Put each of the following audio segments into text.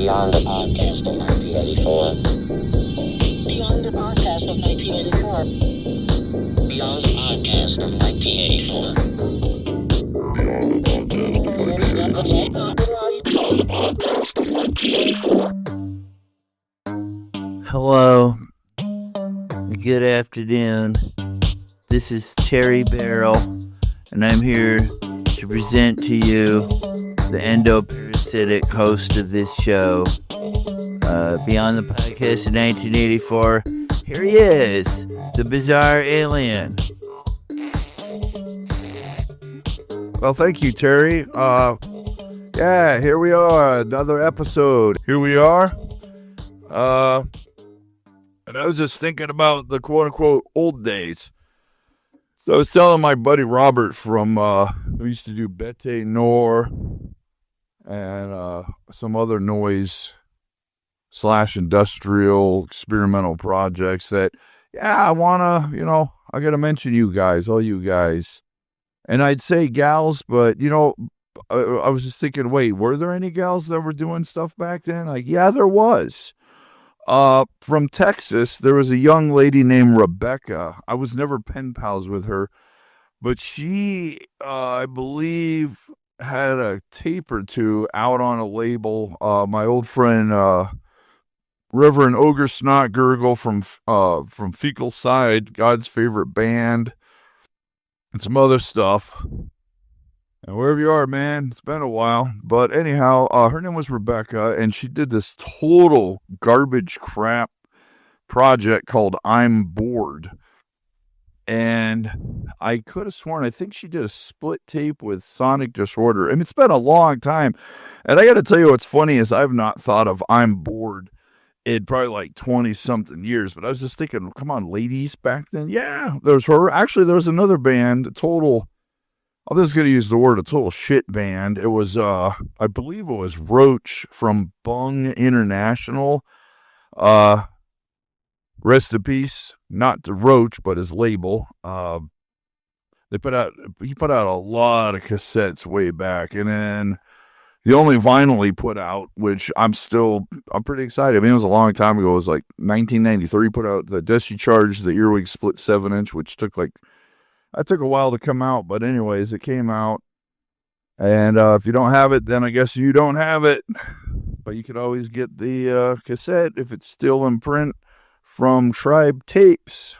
Beyond the podcast of 1984. Beyond the podcast of 1984. Beyond the podcast of 1984. Hello. Good afternoon. This is Terry Barrel, and I'm here to present to you the endoparasitic host of this show. Beyond the podcast of 1984, here he is, the bizarre alien. Well, thank you, Terry. Yeah, here we are, another episode. Here we are. And I was just thinking about the quote-unquote old days. So I was telling my buddy Robert from, who used to do Bete Nor and some other noise/industrial experimental projects that, yeah, I want to, I got to mention you guys, all you guys. And I'd say gals, but, I was just thinking, wait, were there any gals that were doing stuff back then? Like, yeah, there was. From Texas, there was a young lady named Rebecca. I was never pen pals with her, but she, I believe, had a tape or two out on a label. My old friend, Reverend Ogre Snot Gurgle from Fecal Side, God's favorite band, and some other stuff. And wherever you are, man, it's been a while. But anyhow, her name was Rebecca, and she did this total garbage crap project called I'm Bored. And I could have sworn, I think she did a split tape with Sonic Disorder. And it's been a long time. And I got to tell you what's funny is I've not thought of I'm Bored in probably like 20-something years. But I was just thinking, come on, ladies back then. Yeah, there's her. Actually, there was another band, I'm just going to use the word a total shit band. It was, I believe it was Roach from Bung International. Rest in peace, not to Roach, but his label. He put out a lot of cassettes way back. And then the only vinyl he put out, which I'm pretty excited. I mean, it was a long time ago. It was like 1993. He put out the Discharge, the Earwig Split 7-inch, which took a while to come out, but anyways, it came out. And if you don't have it, then I guess you don't have it. But you could always get the cassette if it's still in print from Tribe Tapes.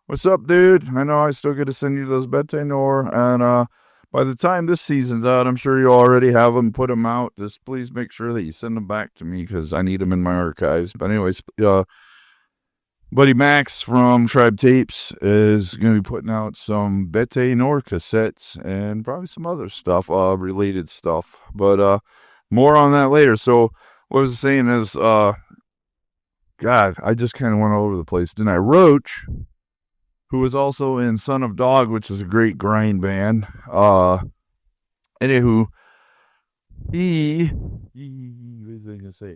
What's up, dude? I know I still get to send you those Bete Nor. And by the time this season's out, I'm sure you already have them, put them out. Just please make sure that you send them back to me because I need them in my archives. But anyways, Buddy Max from Tribe Tapes is going to be putting out some Bete Nor cassettes and probably some other stuff, related stuff. But more on that later. So what I was saying is, God, I just kind of went all over the place, didn't I? Roach, who was also in Son of Dog, which is a great grind band. Anywho, what was I going to say?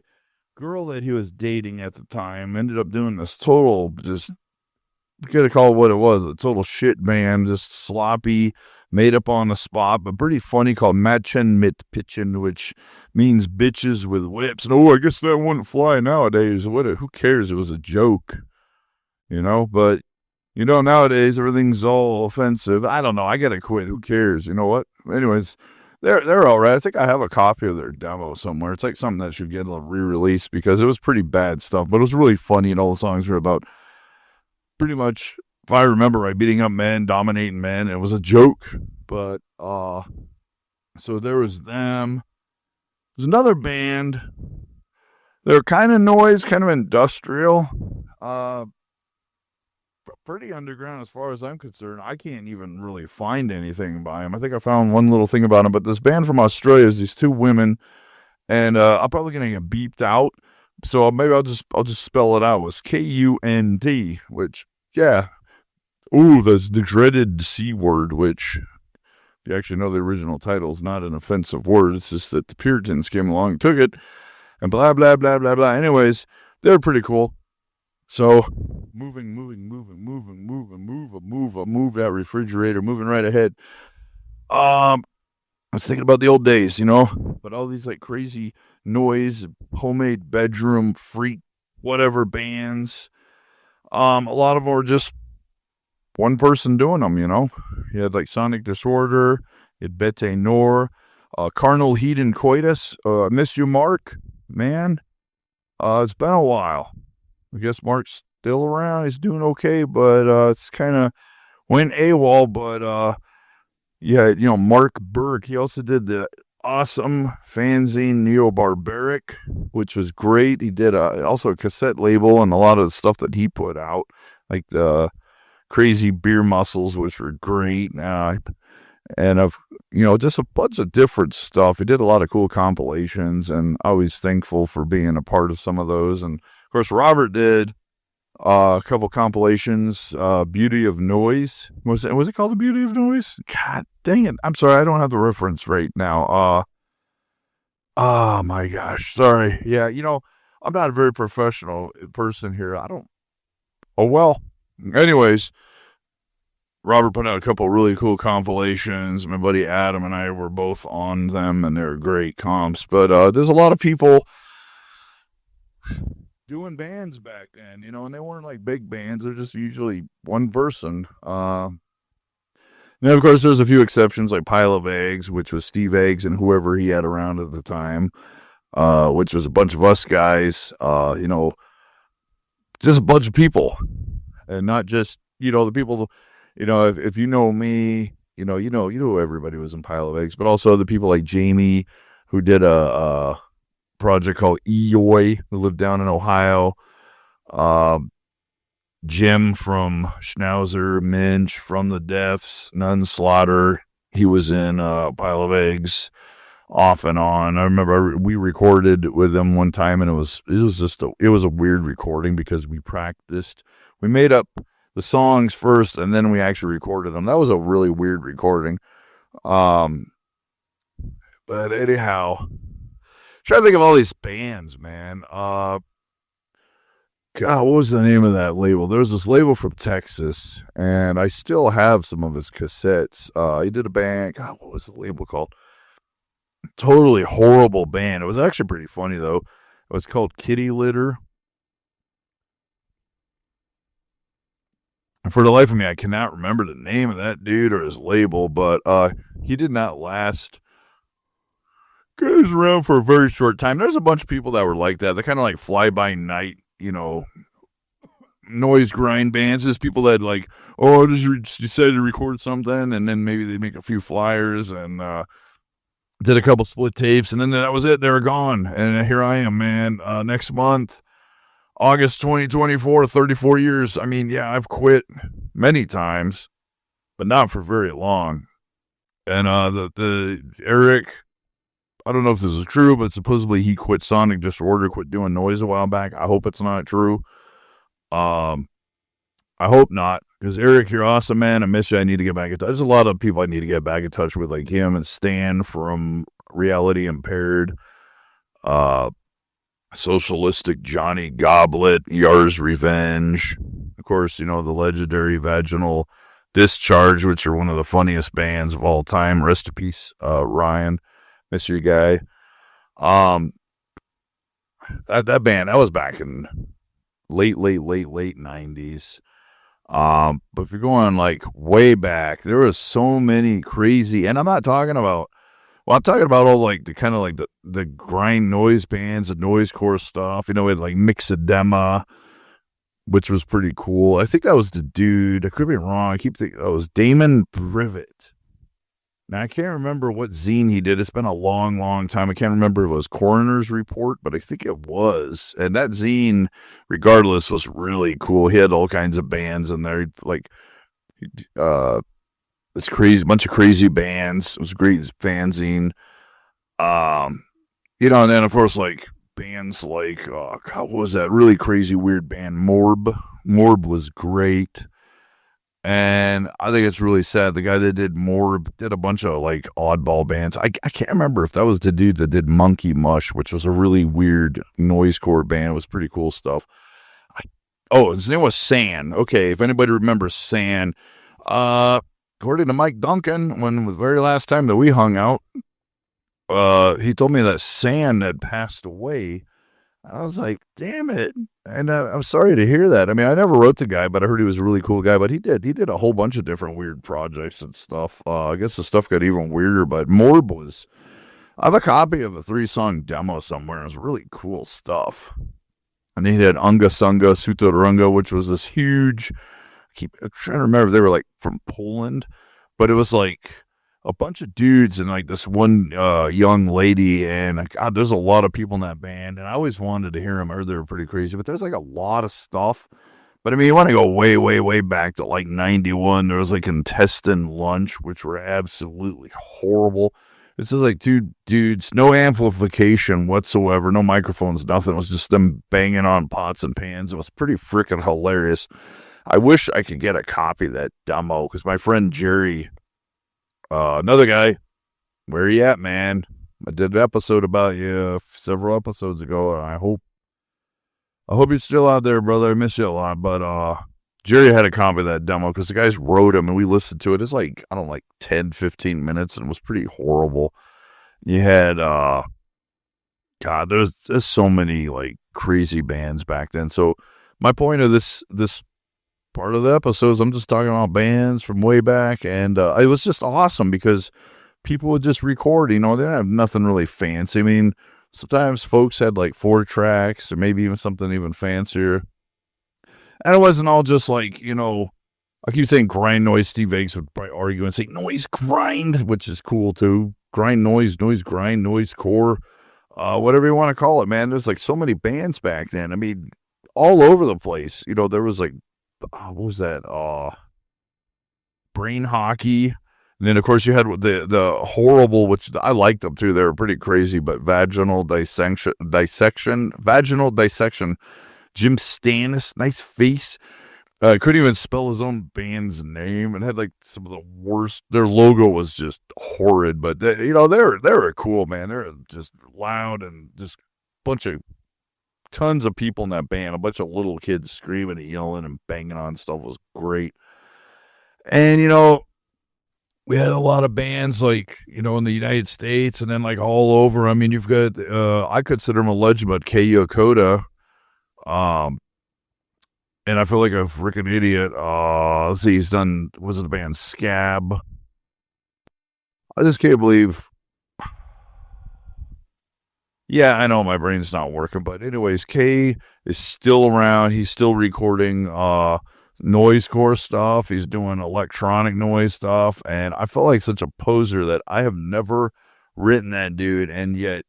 Girl that he was dating at the time ended up doing this total, just, you gotta call it what it was, a total shit band, just sloppy, made up on the spot, but pretty funny, called Machen mit Pitchen, which means bitches with whips. And I guess that wouldn't fly nowadays. Who cares? It was a joke, but nowadays everything's all offensive. I don't know. I gotta quit. Who cares? You know what? Anyways, they're all right. I think I have a copy of their demo somewhere. It's like something that should get a re-release because it was pretty bad stuff, but it was really funny, and all the songs were about pretty much, if I remember right, beating up men, dominating men. It was a joke, but so there was them. There's another band. They're kind of noise, kind of industrial. Pretty underground as far as I'm concerned. I can't even really find anything by them. I think I found one little thing about them, but this band from Australia is these two women, and I'm probably gonna get beeped out, so maybe I'll just spell it out. It was KUNT, which, yeah, that's the dreaded C word, which, if you actually know the original title, is not an offensive word. It's just that the Puritans came along and took it, and blah blah blah blah blah. Anyways, they're pretty cool. So, move that refrigerator, moving right ahead. I was thinking about the old days, you know, but all these like crazy noise, homemade bedroom freak, whatever bands. A lot of them were just one person doing them, you know. You had like Sonic Disorder, you had Bete Nor, Carnal Heat and Coitus, Miss You Mark, man. It's been a while. I guess Mark's still around. He's doing okay, but it's kind of went AWOL. But yeah, you know, Mark Burke. He also did the awesome fanzine Neo Barbaric, which was great. He did also a cassette label and a lot of the stuff that he put out, like the Crazy Beer Muscles, which were great. And of, you know, just a bunch of different stuff. He did a lot of cool compilations, and always thankful for being a part of some of those. And of course, Robert did a couple compilations. Beauty of Noise, was it called The Beauty of Noise? God dang it! I'm sorry, I don't have the reference right now. Oh my gosh, sorry. Yeah, you know, I'm not a very professional person here. I don't. Oh well. Anyways, Robert put out a couple really cool compilations. My buddy Adam and I were both on them, and they're great comps. But there's a lot of people doing bands back then, you know, and they weren't like big bands. They're just usually one person. And of course, there's a few exceptions like Pile of Eggs, which was Steve Eggs and whoever he had around at the time, which was a bunch of us guys, you know, just a bunch of people, and not just, you know, the people. You know, if you know me, you know who everybody was in Pile of Eggs, but also the people like Jamie, who did a project called Eoy, who lived down in Ohio. Jim from Schnauzer, Minch from the Deafs, Nun Slaughter. He was in Pile of Eggs off and on. I remember we recorded with them one time, and it was a weird recording because we practiced. We made up the songs first, and then we actually recorded them. That was a really weird recording. But anyhow, trying to think of all these bands, man. God, what was the name of that label? There was this label from Texas, and I still have some of his cassettes. He did a band. God, what was the label called? Totally horrible band. It was actually pretty funny, though. It was called Kitty Litter. And for the life of me, I cannot remember the name of that dude or his label, but he did not last. He was around for a very short time. There's a bunch of people that were like that. They're kind of like fly-by-night, you know, noise grind bands. There's people that like, oh, I just decided to record something, and then maybe they make a few flyers and did a couple split tapes, and then that was it. They were gone. And here I am, man. Next month, August 2024, 34 years. I mean, yeah, I've quit many times, but not for very long. And the Eric, I don't know if this is true, but supposedly he quit Sonic Disorder, quit doing noise a while back. I hope it's not true. I hope not, because Eric, you're awesome, man. I miss you. I need to get back in touch. There's a lot of people I need to get back in touch with, like him and Stan from Reality Impaired. Socialistic Johnny Goblet, Yar's Revenge. Of course, you know, the legendary Vaginal, Discharge, which are one of the funniest bands of all time. Rest in peace, Ryan. Miss you, guy. That band, that was back in late 90s. But if you're going like way back, there was so many crazy, and I'm talking about all like the kind of like the grind noise bands, the noisecore stuff. You know, we had like Mixedema, which was pretty cool. I think that was the dude. I could be wrong. I keep thinking that was Damon Privet. Now, I can't remember what zine he did. It's been a long, long time. I can't remember if it was Coroner's Report, but I think it was. And that zine, regardless, was really cool. He had all kinds of bands in there. Like, this crazy bunch of crazy bands. It was a great fanzine. You know, and then, of course, like, bands like, God, what was that really crazy, weird band? Morb. Morb was great. And I think it's really sad. The guy that did Morb did a bunch of like oddball bands. I can't remember if that was the dude that did Monkey Mush, which was a really weird noisecore band. It was pretty cool stuff. His name was San. Okay, if anybody remembers San, according to Mike Duncan, when it was the very last time that we hung out, he told me that Sand had passed away. I was like, damn it. And I'm sorry to hear that. I mean, I never wrote the guy, but I heard he was a really cool guy. But he did a whole bunch of different weird projects and stuff. I guess the stuff got even weirder, but Morb was... I have a copy of a 3-song demo somewhere. It was really cool stuff. And he had Unga Sunga Sutarunga, which was this huge... I'm trying to remember if they were like from Poland, but it was like a bunch of dudes and like this one young lady, and God, there's a lot of people in that band, and I always wanted to hear them. I heard they were pretty crazy, but there's like a lot of stuff. But I mean, you want to go way, way, way back to like 91. There was like Intestine Lunch, which were absolutely horrible. It's just like two dudes, no amplification whatsoever, no microphones, nothing. It was just them banging on pots and pans. It was pretty freaking hilarious. I wish I could get a copy of that demo, because my friend Jerry, another guy, where you at, man? I did an episode about you several episodes ago, and I hope you're still out there, brother. I miss you a lot. But Jerry had a copy of that demo, because the guys wrote him, and we listened to it. It's like, I don't know, like 10, 15 minutes, and it was pretty horrible. You had, God, there's so many, like, crazy bands back then. So my point of this part of the episodes, I'm just talking about bands from way back, and it was just awesome because people would just record, they didn't have nothing really fancy. I mean, sometimes folks had like 4 tracks or maybe even something even fancier, and it wasn't all just like, I keep saying grind noise. Steve Eggs would probably argue and say noise grind, which is cool too. Grind noise grind, noise core, whatever you want to call it, man. There's like so many bands back then. I mean, all over the place. There was like, what was that? Brain Hockey. And then, of course, you had the horrible, which I liked them too. They were pretty crazy, but Vaginal Dissection. Vaginal Dissection. Jim Stannis, nice face. Couldn't even spell his own band's name, and had like some of the worst. Their logo was just horrid, but they were cool, man. They're just loud and just bunch of tons of people in that band, a bunch of little kids screaming and yelling and banging on stuff. Was great. And we had a lot of bands like in the United States and then like all over. I mean, you've got I consider him a legend, but Kei Yokota, and I feel like a freaking idiot. Let's see, he's done, was it the band Scab? I just can't believe. Yeah, I know my brain's not working, but anyways, Kay is still around. He's still recording noisecore stuff. He's doing electronic noise stuff, and I felt like such a poser that I have never written that dude, and yet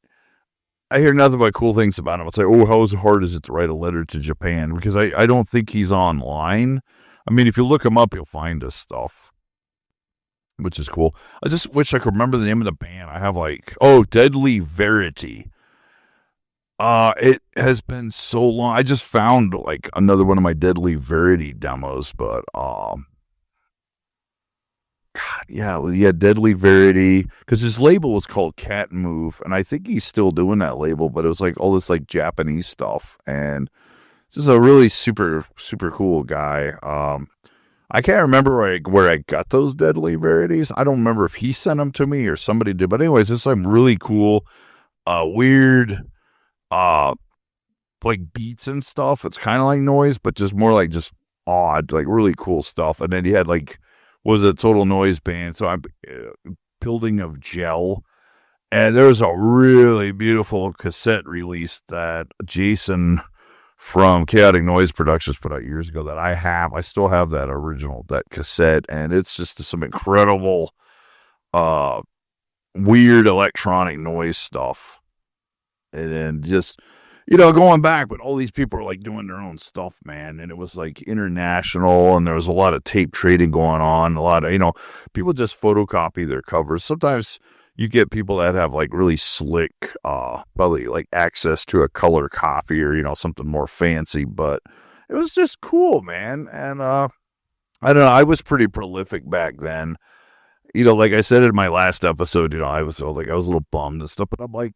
I hear nothing but cool things about him. It's like, how hard is it to write a letter to Japan? Because I don't think he's online. I mean, if you look him up, you'll find his stuff, which is cool. I just wish I could remember the name of the band. I have like, Deadly Verity. It has been so long. I just found like another one of my Deadly Verity demos, but God, yeah, Deadly Verity, because his label was called Cat Move, and I think he's still doing that label, but it was like all this like Japanese stuff, and just a really super, super cool guy. I can't remember where I got those Deadly Verities. I don't remember if he sent them to me or somebody did, but anyways, it's like really cool, weird, like beats and stuff. It's kind of like noise, but just more like just odd, like really cool stuff. And then he had like, was a Total Noise band. So I'm Building of Gel, and there's a really beautiful cassette release that Jason from Chaotic Noise Productions put out years ago that I still have that cassette, and it's just some incredible, weird electronic noise stuff. And then just, going back, but all these people are like doing their own stuff, man. And it was like international, and there was a lot of tape trading going on. A lot of, people just photocopy their covers. Sometimes you get people that have like really slick, probably like access to a color copy or, something more fancy, but it was just cool, man. And, I don't know, I was pretty prolific back then. Like I said in my last episode, I was a little bummed and stuff, but I'm like,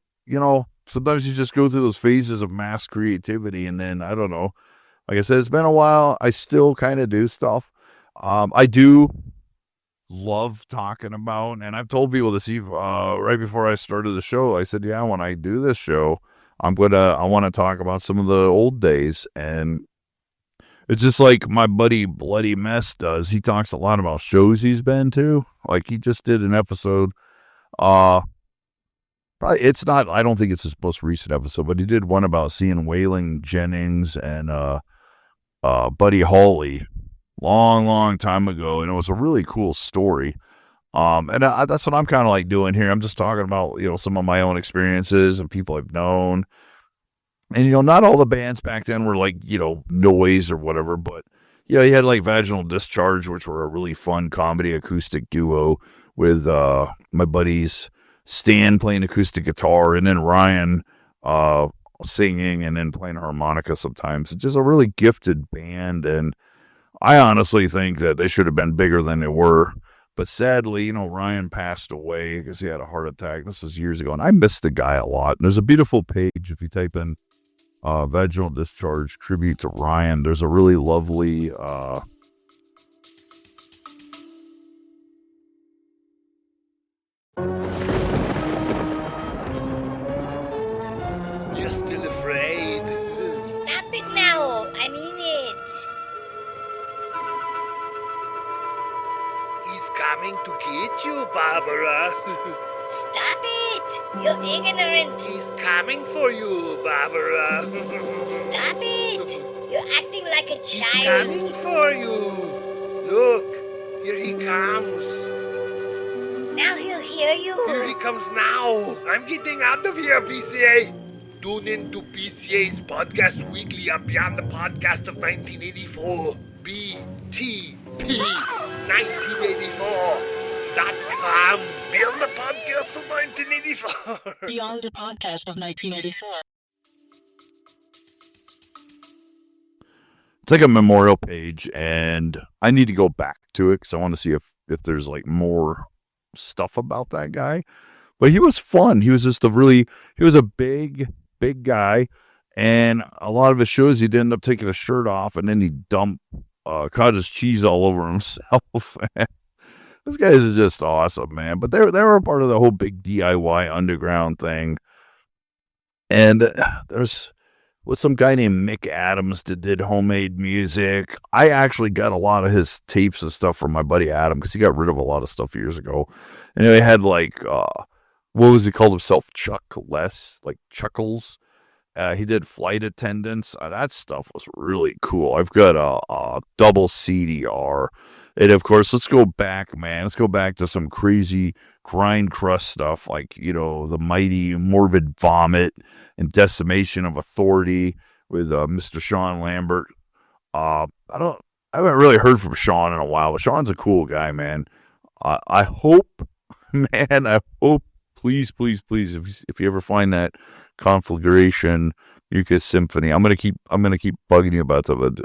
sometimes you just go through those phases of mass creativity, and then, I don't know, like I said, it's been a while. I still kind of do stuff. I do love talking about. And I've told people this right before I started the show. I said, yeah, when I do this show, I want to talk about some of the old days. And it's just like my buddy Bloody Mess does. He talks a lot about shows he's been to. Like he just did an episode. Probably it's not. I don't think it's his most recent episode, but he did one about seeing Waylon Jennings and Buddy Holly long time ago, and it was a really cool story. And that's what I'm kind of like doing here. I'm just talking about some of my own experiences and people I've known. And not all the bands back then were like noise or whatever, but you had like Vaginal Discharge, which were a really fun comedy acoustic duo with my buddies Stan playing acoustic guitar and then Ryan singing and then playing harmonica sometimes. It's just a really gifted band, and I honestly think that they should have been bigger than they were. But sadly, Ryan passed away because he had a heart attack. This was years ago, and I miss the guy a lot. And there's a beautiful page if you type in Vaginal Discharge tribute to Ryan. There's a really lovely You're still afraid? Stop it now! I mean it! He's coming to get you, Barbara. Stop it! You're ignorant! He's coming for you, Barbara. Stop it! You're acting like a He's child! coming for you. Look, here he comes. Now he'll hear Here he you! comes now. I'm getting out of here, BCA. Tune in to BCA's Podcast Weekly on Beyond the Podcast of 1984. BTP 1984.com. Beyond the Podcast of 1984. Beyond the podcast of 1984. It's like a memorial page, and I need to go back to it because I want to see if there's like more stuff about that guy. But he was fun. He was just he was a big guy, and a lot of his shows he'd end up taking a shirt off and then he'd dump cottage cheese all over himself. This guy is just awesome, man. But they were a part of the whole big DIY underground thing. And there's some guy named Mick Adams that did homemade music. I actually got a lot of his tapes and stuff from my buddy Adam because he got rid of a lot of stuff years ago. And he had like what was he called himself? Chuckles. He did Flight Attendants. That stuff was really cool. I've got a double CDR. And of course, let's go back, man. Let's go back to some crazy grind crust stuff like, the mighty Morbid Vomit and Decimation of Authority with Mr. Sean Lambert. I haven't really heard from Sean in a while, but Sean's a cool guy, man. I hope, please, if you ever find that Conflagration Mucus Symphony, I'm gonna keep bugging you about that. But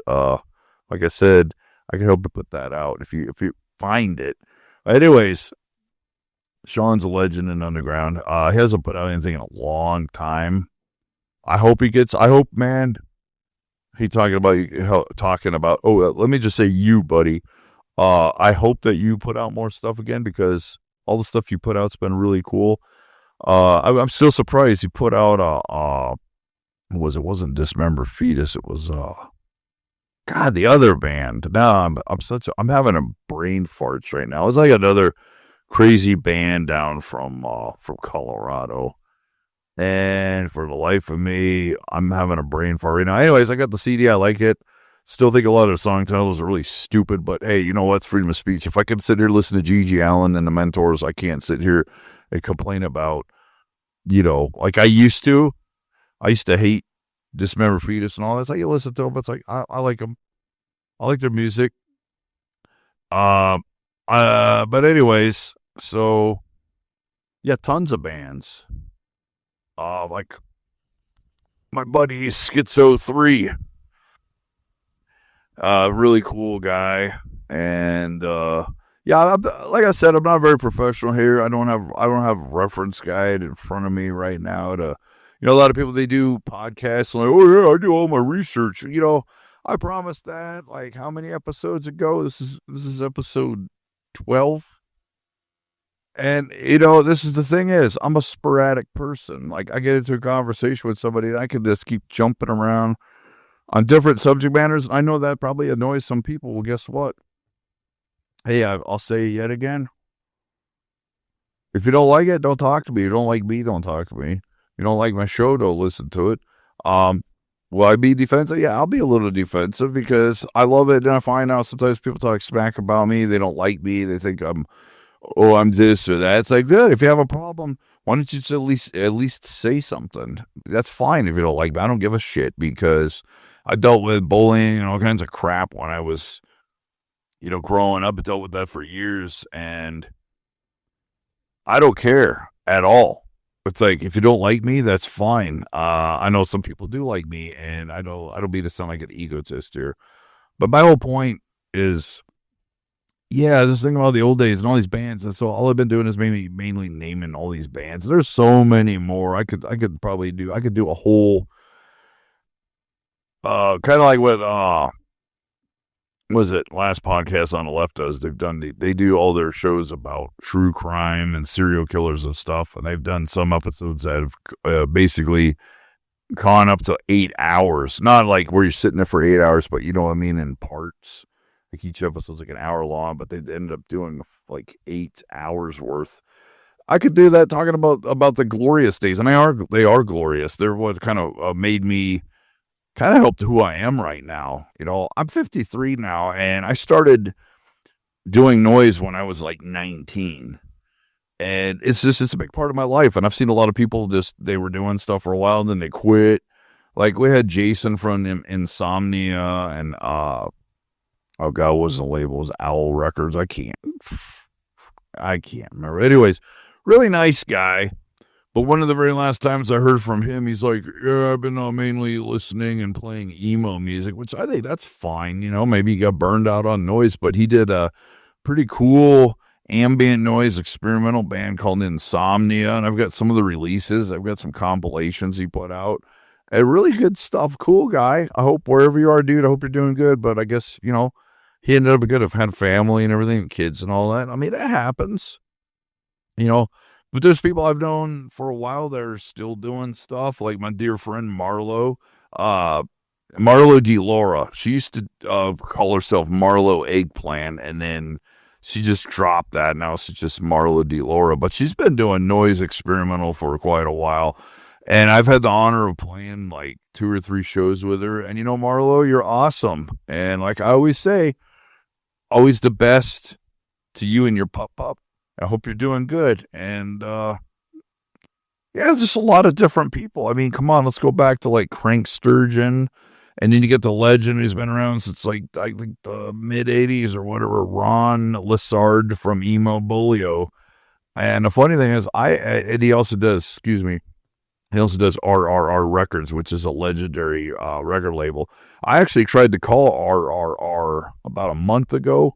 like I said, I can help to put that out if you find it. Anyways, Sean's a legend in underground. He hasn't put out anything in a long time. I hope, man. He talking about. Oh, let me just say, you, buddy. I hope that you put out more stuff again because all the stuff you put out's been really cool. I'm still surprised you put out it wasn't Dismember Fetus. It was God, the other band. Now I'm having a brain farts right now. It's like another crazy band down from Colorado. And for the life of me, I'm having a brain fart right now. Anyways, I got the CD. I like it. Still think a lot of the song titles are really stupid, but hey, you know what? It's freedom of speech. If I can sit here listening to G.G. Allen and the Mentors, I can't sit here and complain about, like I used to. I used to hate Dismember Fetus and all that. It's like you listen to them, but it's like I like them. I like their music. But anyways, so yeah, tons of bands. Like my buddy Schizo 3. Really cool guy. And yeah, like I said, I'm not very professional here. I don't have a reference guide in front of me right now to, a lot of people, they do podcasts like, oh yeah, I do all my research. I promised that like how many episodes ago? This is episode 12. And, you know, this is the thing is, I'm a sporadic person. Like, I get into a conversation with somebody and I can just keep jumping around on different subject matters. I know that probably annoys some people. Well, guess what? Hey, I'll say it yet again. If you don't like it, don't talk to me. You don't like me, don't talk to me. You don't like my show, don't listen to it. Will I be defensive? Yeah, I'll be a little defensive because I love it. And I find out sometimes people talk smack about me. They don't like me. They think I'm this or that. It's like, good. If you have a problem, why don't you just at least say something? That's fine if you don't like me. I don't give a shit because I dealt with bullying and all kinds of crap when I was, you know, growing up. I dealt with that for years, and I don't care at all. It's like, if you don't like me, that's fine. I know some people do like me, and I don't mean to sound like an egotist here, but my whole point is, yeah, just thinking about the old days and all these bands. And so all I've been doing is mainly naming all these bands. There's so many more. I could do a whole, kind of like what, was it last podcast on the left does. They do all their shows about true crime and serial killers and stuff. And they've done some episodes that have basically gone up to 8 hours. Not like where you're sitting there for 8 hours, but you know what I mean, in parts. Like each episode's like an hour long, but they ended up doing like 8 hours worth. I could do that talking about the glorious days, and they are glorious. They're what kind of made me kind of helped who I am right now. You know, I'm 53 now, and I started doing noise when I was like 19, and it's a big part of my life. And I've seen a lot of people they were doing stuff for a while, and then they quit. Like we had Jason from Insomnia, and oh God, what was the label? It was Owl Records. I can't remember. Anyways, really nice guy. But one of the very last times I heard from him, he's like, yeah, I've been mainly listening and playing emo music, which I think that's fine. You know, maybe he got burned out on noise, but he did a pretty cool ambient noise experimental band called Insomnia. And I've got some of the releases. I've got some compilations he put out. And really good stuff. Cool guy. I hope wherever you are, dude, I hope you're doing good. But I guess, you know, he ended up good. I've had family and everything, kids and all that. I mean, that happens, you know. But there's people I've known for a while that are still doing stuff, like my dear friend Marlo D. Laura. She used to call herself Marlo Eggplant, and then she just dropped that. Now she's just Marlo D. Laura. But she's been doing noise experimental for quite a while. And I've had the honor of playing like 2 or 3 shows with her. And, you know, Marlo, you're awesome. And like I always say, always the best to you and your pup. I hope you're doing good. And, yeah, just a lot of different people. I mean, come on, let's go back to like Crank Sturgeon. And then you get the legend who's been around since like, I think the mid 80s or whatever, Ron Lissard from Emo Bulio. And the funny thing is, and he also does RRR Records, which is a legendary record label. I actually tried to call RRR about a month ago.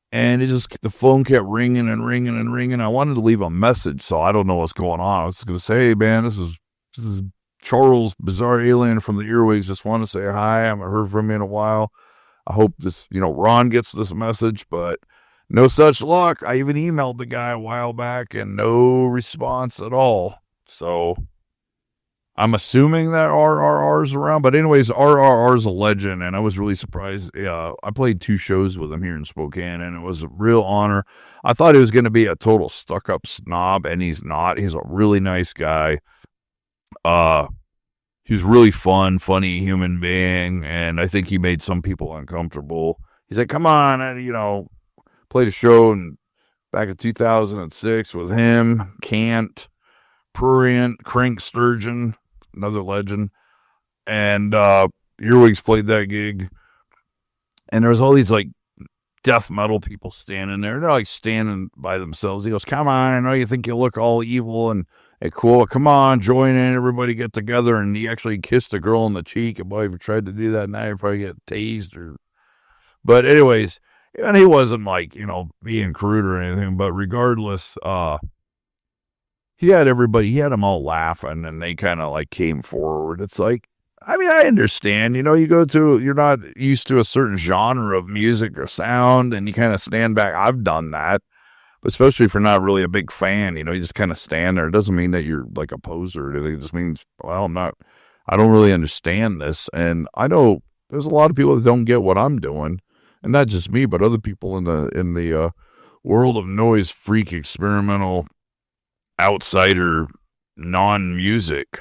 And the phone kept ringing and ringing and ringing. I wanted to leave a message, so I don't know what's going on. I was going to say, hey, man, this is Charles, Bizarre Alien from the Earwigs. Just want to say hi. I haven't heard from you in a while. I hope Ron gets this message, but no such luck. I even emailed the guy a while back, and no response at all. So I'm assuming that RRR's around, but anyways, RRR's a legend, and I was really surprised. I played 2 shows with him here in Spokane, and it was a real honor. I thought he was going to be a total stuck-up snob, and he's not. He's a really nice guy. He was really funny human being, and I think he made some people uncomfortable. He's like, come on, played a show back in 2006 with him, Cant, Prurient, Crank Sturgeon, another legend, and Earwigs played that gig, and there was all these like death metal people standing there. They're like standing by themselves. He goes, come on, I know you think you look all evil and cool, come on, join in, everybody get together. And he actually kissed a girl on the cheek, and boy, if you tried to do that now, you'd probably get tased. But anyways, and he wasn't like, being crude or anything, but regardless, he had them all laughing, and they kind of like came forward. It's like, I mean, I understand, you're not used to a certain genre of music or sound, and you kind of stand back. I've done that. especially if you're not really a big fan, you just kind of stand there. It doesn't mean that you're like a poser. It just means, well, I don't really understand this. And I know there's a lot of people that don't get what I'm doing, and not just me, but other people in the world of noise, freak, experimental, outsider, non-music.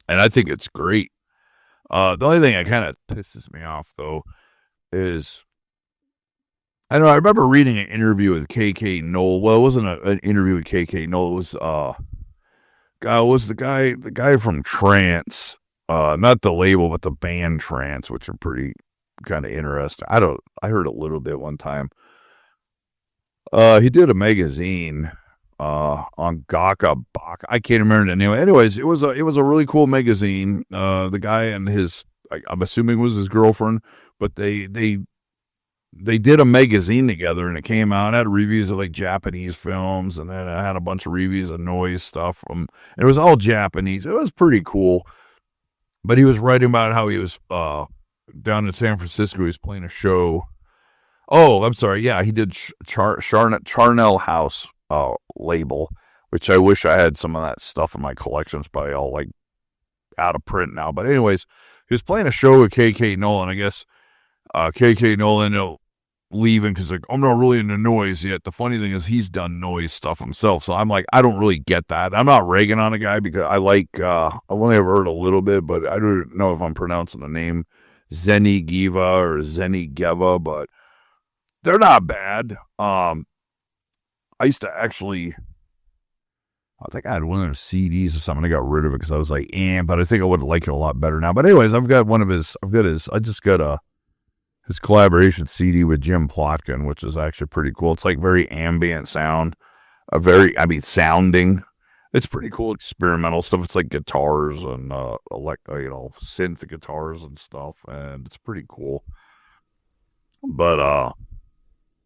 And I think it's great. The only thing that kind of pisses me off, though, is I remember reading an interview with KK Noel. Well, it wasn't an interview with KK Noel. It was the guy from Trance, not the label, but the band Trance, which are pretty kind of interesting. I heard a little bit one time. He did a magazine on Gaka Bach. I can't remember the name. Anyways, it was a really cool magazine. The guy and I'm assuming was his girlfriend, but they did a magazine together, and it came out. It had reviews of like Japanese films, and then it had a bunch of reviews of noise stuff. It was all Japanese. It was pretty cool. But he was writing about how he was down in San Francisco. He was playing a show. Oh, I'm sorry. Yeah, he did Charnel House label, which I wish I had some of that stuff in my collection. It's probably all like out of print now. But anyways, he was playing a show with KK Nolan. I guess KK Nolan ended up leaving because like, I'm not really into noise yet. The funny thing is he's done noise stuff himself. So I'm like, I don't really get that. I'm not ragging on a guy because I like, I've only ever heard a little bit, but I don't know if I'm pronouncing the name Zeni Giva or Zeni Geva, but they're not bad. I used to actually, I think I had one of their CDs or something. I got rid of it because I was like, but I think I would like it a lot better now. But anyways, I just got his collaboration CD with Jim Plotkin, which is actually pretty cool. It's like very ambient sound, sounding. It's pretty cool experimental stuff. It's like guitars and synth guitars and stuff, and it's pretty cool. But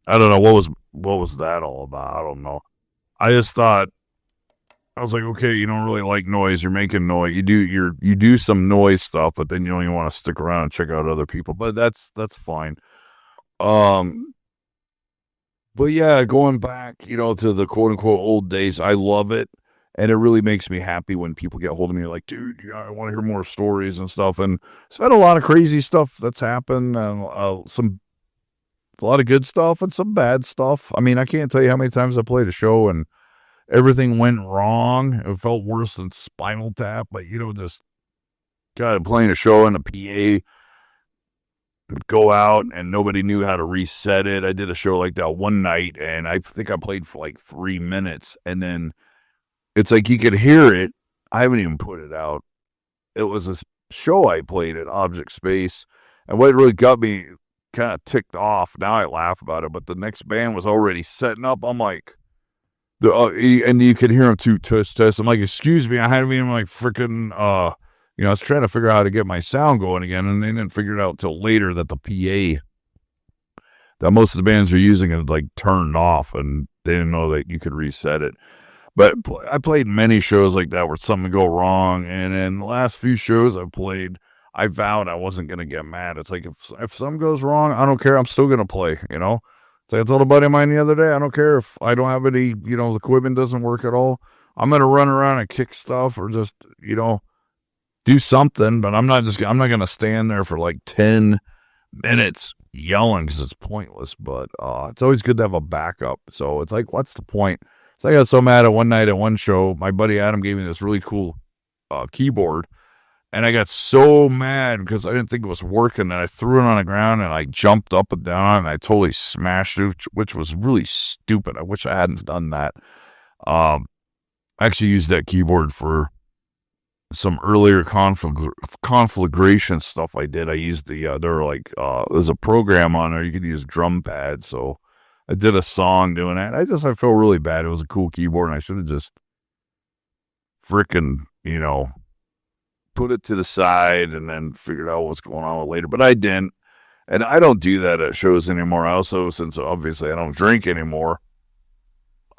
I don't know what was that all about. I don't know. I just thought, I was like, okay, you don't really like noise. You're making noise. You do some noise stuff, but then you don't even want to stick around and check out other people. But that's fine. But yeah, going back, to the quote unquote old days, I love it, and it really makes me happy when people get hold of me like, dude, I want to hear more stories and stuff. And it's been a lot of crazy stuff that's happened, and a lot of good stuff and some bad stuff. I mean, I can't tell you how many times I played a show and everything went wrong. It felt worse than Spinal Tap, but just playing a show and the PA would go out and nobody knew how to reset it. I did a show like that one night, and I think I played for like 3 minutes, and then it's like you could hear it. I haven't even put it out. It was a show I played at Object Space, and what really got me kind of ticked off, now I laugh about it, but the next band was already setting up. I'm like, and you could hear them too, test. I'm like, excuse me, I hadn't even like freaking, I was trying to figure out how to get my sound going again, and they didn't figure it out till later that the PA that most of the bands are using is like turned off, and they didn't know that you could reset it. But I played many shows like that where something go wrong, and in the last few shows I played, I vowed I wasn't going to get mad. It's like, if something goes wrong, I don't care. I'm still going to play, So I told a buddy of mine the other day, I don't care if I don't have any, the equipment doesn't work at all. I'm going to run around and kick stuff or just, do something, but I'm not going to stand there for like 10 minutes yelling because it's pointless. But it's always good to have a backup. So it's like, what's the point? So I got so mad at one night at one show, my buddy Adam gave me this really cool keyboard. And I got so mad because I didn't think it was working, and I threw it on the ground, and I jumped up and down, and I totally smashed it, which was really stupid. I wish I hadn't done that. I actually used that keyboard for some earlier conflagration stuff I did. I used there's a program on there. You could use drum pads, so I did a song doing that. I felt really bad. It was a cool keyboard, and I should have just freaking, put it to the side and then figured out what's going on with it later. But I didn't. And I don't do that at shows anymore. Also, since obviously I don't drink anymore.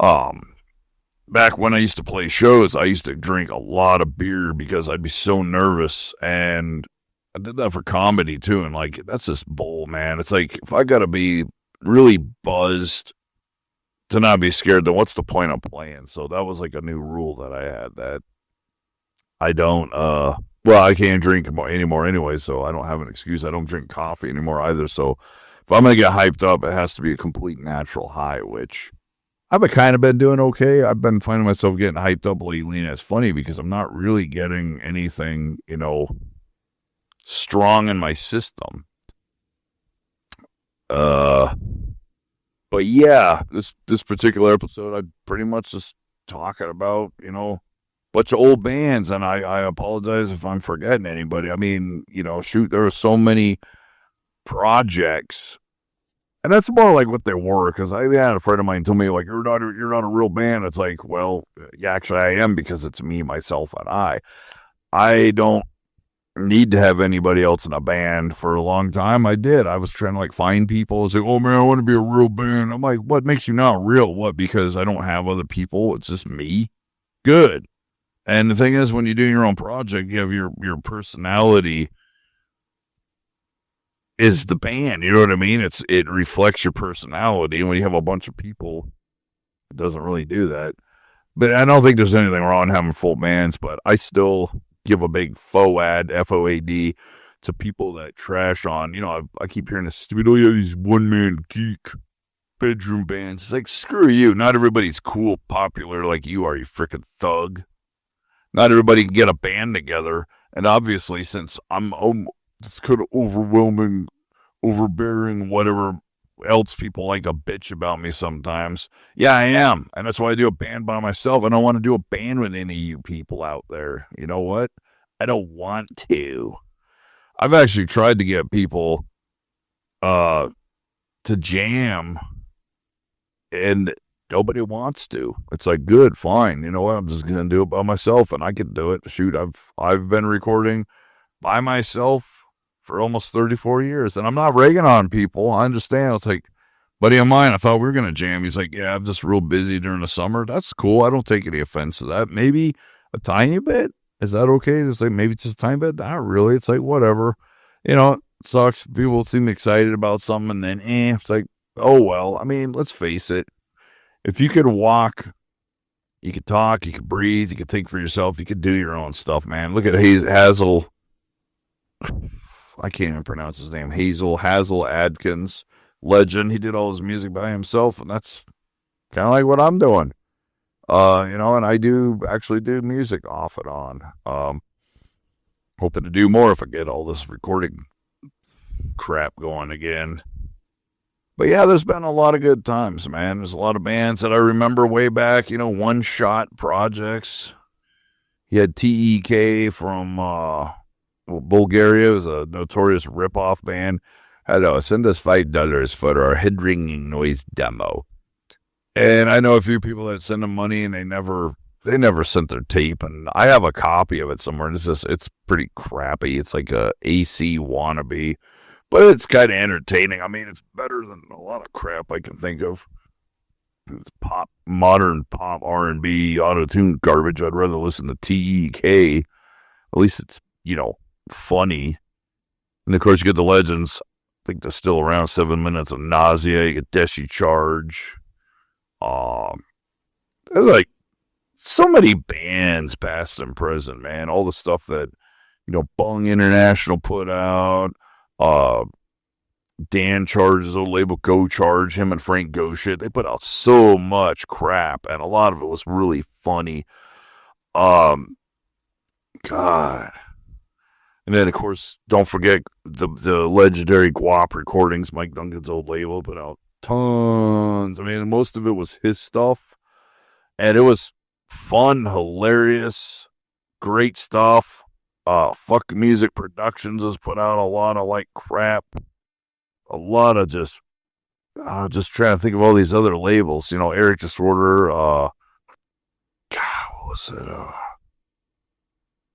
Back when I used to play shows, I used to drink a lot of beer because I'd be so nervous. And I did that for comedy too. And like, that's just bull, man. It's like, if I got to be really buzzed to not be scared, then what's the point of playing? So that was like a new rule that I had, that I don't, well, I can't drink anymore anyway, so I don't have an excuse. I don't drink coffee anymore either. So if I'm going to get hyped up, it has to be a complete natural high, which I've kind of been doing okay. I've been finding myself getting hyped up lately, and it's funny because I'm not really getting anything, strong in my system. But yeah, this particular episode, I'm pretty much just talking about, bunch of old bands, and I apologize if I'm forgetting anybody. I mean, shoot, there are so many projects, and that's more like what they were, because I had a friend of mine tell me, like, you're not a real band. It's like, well, yeah, actually I am, because it's me, myself, and I don't need to have anybody else in a band. For a long time I did. I was trying to like find people. It's like, oh man, I want to be a real band. I'm like, what makes you not real? What, because I don't have other people? It's just me? Good. And the thing is, when you do your own project, you have your personality is the band. You know what I mean? It reflects your personality. And when you have a bunch of people, it doesn't really do that. But I don't think there's anything wrong having full bands, but I still give a big FOAD, FOAD, to people that trash on, I keep hearing this stupid, oh yeah, these one-man geek bedroom bands. It's like, screw you. Not everybody's cool, popular like you are, you freaking thug. Not everybody can get a band together. And obviously, since I'm it's kind of overwhelming, overbearing, whatever else people like to bitch about me sometimes. Yeah, I am. And that's why I do a band by myself. I don't want to do a band with any of you people out there. You know what? I don't want to. I've actually tried to get people to jam, and nobody wants to. It's like, good, fine. You know what? I'm just going to do it by myself, and I can do it. Shoot, I've been recording by myself for almost 34 years, and I'm not ragging on people. I understand. It's like, buddy of mine, I thought we were going to jam. He's like, yeah, I'm just real busy during the summer. That's cool. I don't take any offense to that. Maybe a tiny bit. Is that okay? It's like, maybe just a tiny bit. Not really. It's like, whatever. It sucks. People seem excited about something, and then, it's like, oh, well. I mean, let's face it. If you could walk, you could talk, you could breathe, you could think for yourself, you could do your own stuff, man. Look at Hazel. I can't even pronounce his name. Hazel Adkins, legend. He did all his music by himself, and that's kind of like what I'm doing. And I do actually do music off and on. Hoping to do more if I get all this recording crap going again. But yeah, there's been a lot of good times, man. There's a lot of bands that I remember way back, one-shot projects. He had TEK from Bulgaria. It was a notorious rip-off band. Had send us $5 for our head-ringing noise demo. And I know a few people that send them money, and they never sent their tape. And I have a copy of it somewhere. It's pretty crappy. It's like a AC wannabe, but it's kind of entertaining. I mean, it's better than a lot of crap I can think of. It's modern pop, R&B, auto-tune garbage. I'd rather listen to TEK. At least it's, funny. And of course, you get the legends. I think they're still around. 7 minutes of nausea. You get discharge. There's like so many bands past and present, man. All the stuff that, Bung International put out. Dan Charge's old label, Go Charge, him and Frank Go Shit. They put out so much crap, and a lot of it was really funny. God. And then, of course, don't forget the legendary Guap Recordings, Mike Duncan's old label, put out tons. I mean, most of it was his stuff, and it was fun, hilarious, great stuff. Fuck Music Productions has put out a lot of like crap. A lot of just trying to think of all these other labels. Eric Disorder. God, what was it?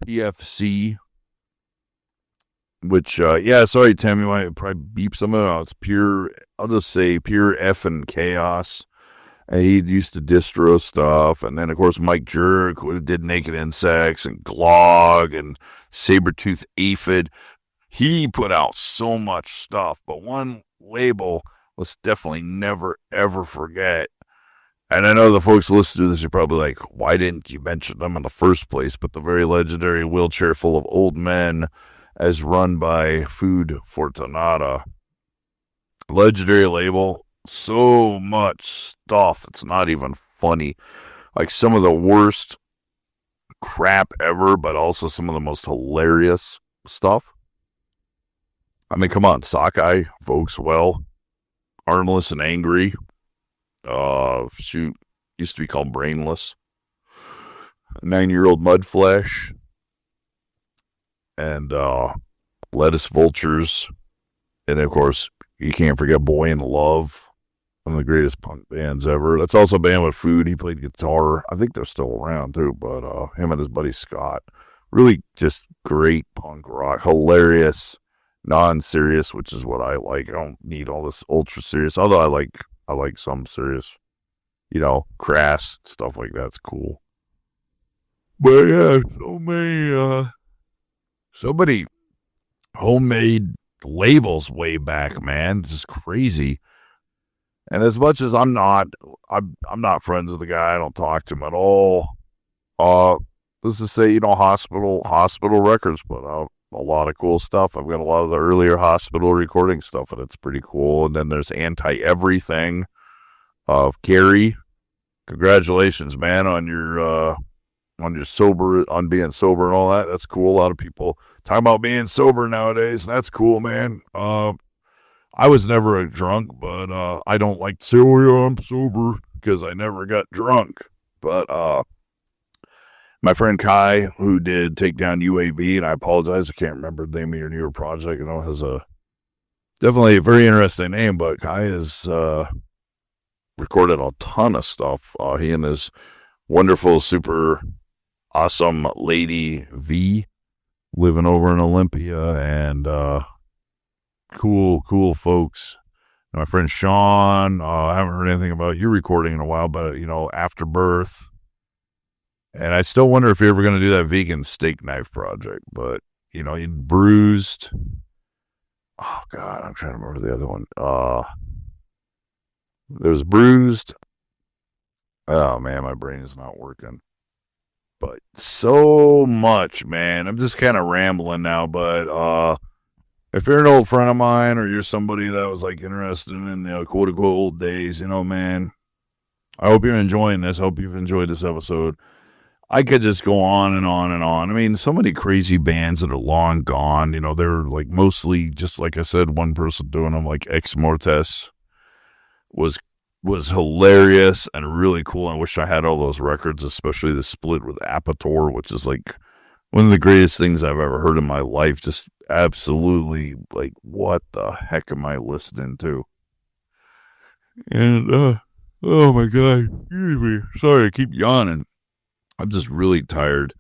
PFC. Which, sorry, Tim, you might probably beep some of it. It's pure, I'll just say pure effing chaos. And he used to distro stuff. And then, of course, Mike Jerk, who did Naked Insects and Glog and Sabretooth Aphid. He put out so much stuff. But one label, let's definitely never, ever forget, And I know the folks listening to this are probably like, why didn't you mention them in the first place? But the very legendary Wheelchair Full of Old Men, as run by Food Fortunata. Legendary label. So much stuff. It's not even funny. Like some of the worst crap ever, but also some of the most hilarious stuff. I mean, come on. Sockeye, Volkswell, Armless and Angry. Used to be called Brainless. 9-year-old Mudflesh. And Lettuce Vultures. And of course, you can't forget Boy in Love. One of the greatest punk bands ever. That's also a band with Food. He played guitar. I think they're still around too, but him and his buddy Scott. Really just great punk rock. Hilarious, non-serious, which is what I like. I don't need all this ultra serious, although I like some serious, crass stuff like that's cool. But yeah, so many homemade labels way back, man. This is crazy. And as much as I'm not friends with the guy, I don't talk to him at all. Let's just say, Hospital Records put out a lot of cool stuff. I've got a lot of the earlier Hospital recording stuff, and it's pretty cool. And then there's Anti-Everything of Gary. Congratulations, man, on your being sober and all that. That's cool. A lot of people talk about being sober nowadays, and that's cool, man. I was never a drunk, but I don't like to say, oh yeah, I'm sober, because I never got drunk. But my friend Kai, who did Take Down UAV, and I apologize, I can't remember the name of your newer project. I know it has definitely a very interesting name, but Kai has recorded a ton of stuff. He and his wonderful, super awesome lady V living over in Olympia, and cool folks. My friend Sean, I haven't heard anything about you recording in a while, but Afterbirth. And I still wonder if you're ever going to do that vegan steak knife project. But you Bruised. Oh God, I'm trying to remember the other one. There's Bruised. Oh man, my brain is not working. But so much, man. I'm just kind of rambling now, but if you're an old friend of mine, or you're somebody that was like interested in quote unquote old days, man, I hope you're enjoying this. I hope you've enjoyed this episode. I could just go on and on and on. I mean, so many crazy bands that are long gone. They're like mostly just like I said, one person doing them. Like Ex Mortis was hilarious and really cool. I wish I had all those records, especially the split with Apator, which is like one of the greatest things I've ever heard in my life. Just absolutely, like, what the heck am I listening to? And, oh my God, excuse me. Sorry, I keep yawning. I'm just really tired.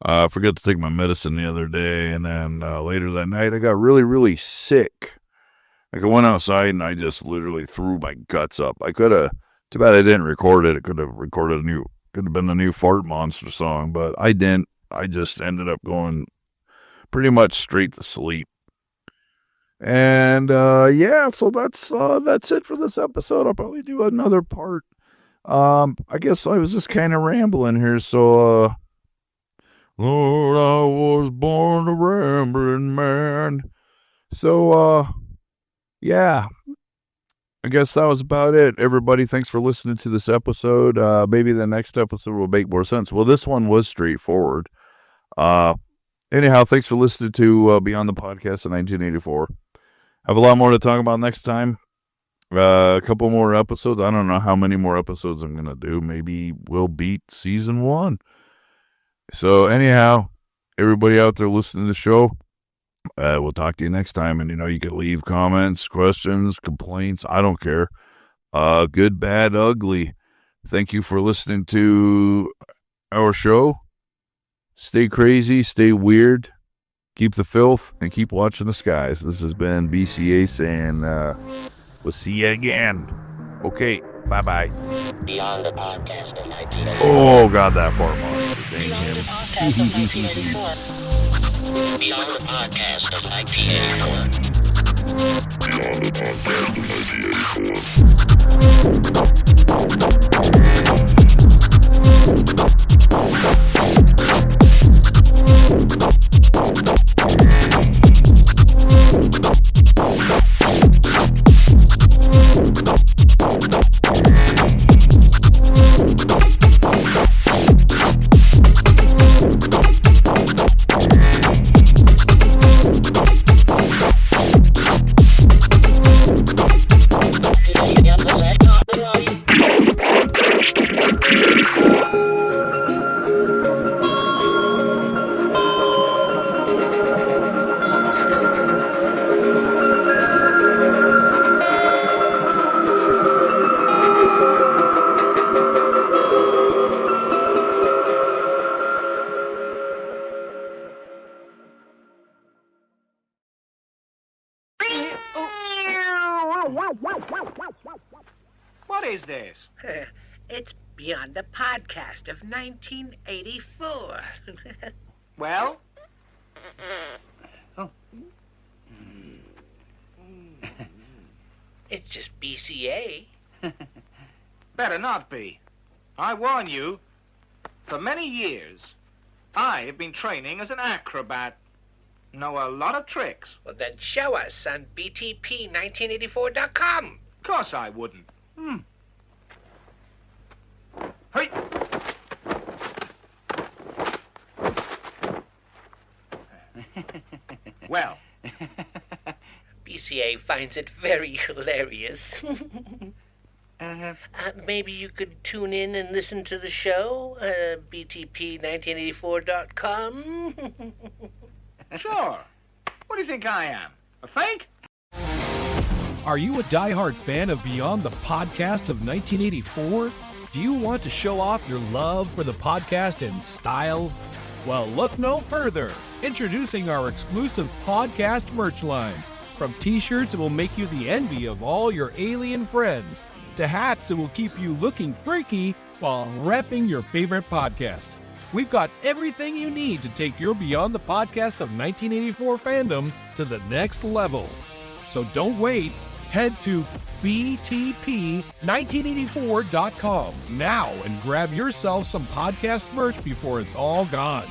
I forgot to take my medicine the other day, and then later that night, I got really, really sick. Like, I went outside, and I just literally threw my guts up. I could have, too bad I didn't record it. It could have been a new Fart Monster song, but I didn't. I just ended up going pretty much straight to sleep. And yeah, so that's it for this episode. I'll probably do another part. I guess I was just kind of rambling here, so Lord, I was born a rambling man. So yeah, I guess that was about it. Everybody, thanks for listening to this episode. Maybe the next episode will make more sense. Well, this one was straightforward. Anyhow, thanks for listening to Beyond the Podcast in 1984. Have a lot more to talk about next time. A couple more episodes. I don't know how many more episodes I'm going to do. Maybe we'll beat season 1. So anyhow, everybody out there listening to the show, we'll talk to you next time. And, you can leave comments, questions, complaints. I don't care. Good, bad, ugly. Thank you for listening to our show. Stay crazy, stay weird, keep the filth, and keep watching the skies. This has been BCA saying, we'll see you again. Okay, bye-bye. Beyond the podcast of 1984. Oh, God, that far, Monster. Beyond the podcast of 1984. Beyond the podcast of 1984. What is this? It's Beyond the Podcast of 1984. Well? It's just BCA. Better not be. I warn you, for many years, I have been training as an acrobat. Know a lot of tricks. Well, then show us on btp1984.com. Of course I wouldn't. Hey! Well. BCA finds it very hilarious. Maybe you could tune in and listen to the show, btp1984.com. Sure. What do you think I am? A fake? Are you a diehard fan of Beyond the Podcast of 1984? Do you want to show off your love for the podcast in style? Well, look no further. Introducing our exclusive podcast merch line. From t-shirts that will make you the envy of all your alien friends, to hats that will keep you looking freaky while repping your favorite podcast. We've got everything you need to take your Beyond the Podcast of 1984 fandom to the next level. So don't wait. Head to btp1984.com now and grab yourself some podcast merch before it's all gone.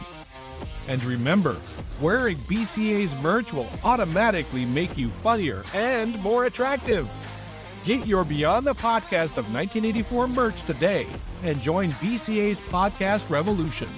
And remember, wearing BCA's merch will automatically make you funnier and more attractive. Get your Beyond the Podcast of 1984 merch today and join BCA's podcast revolution.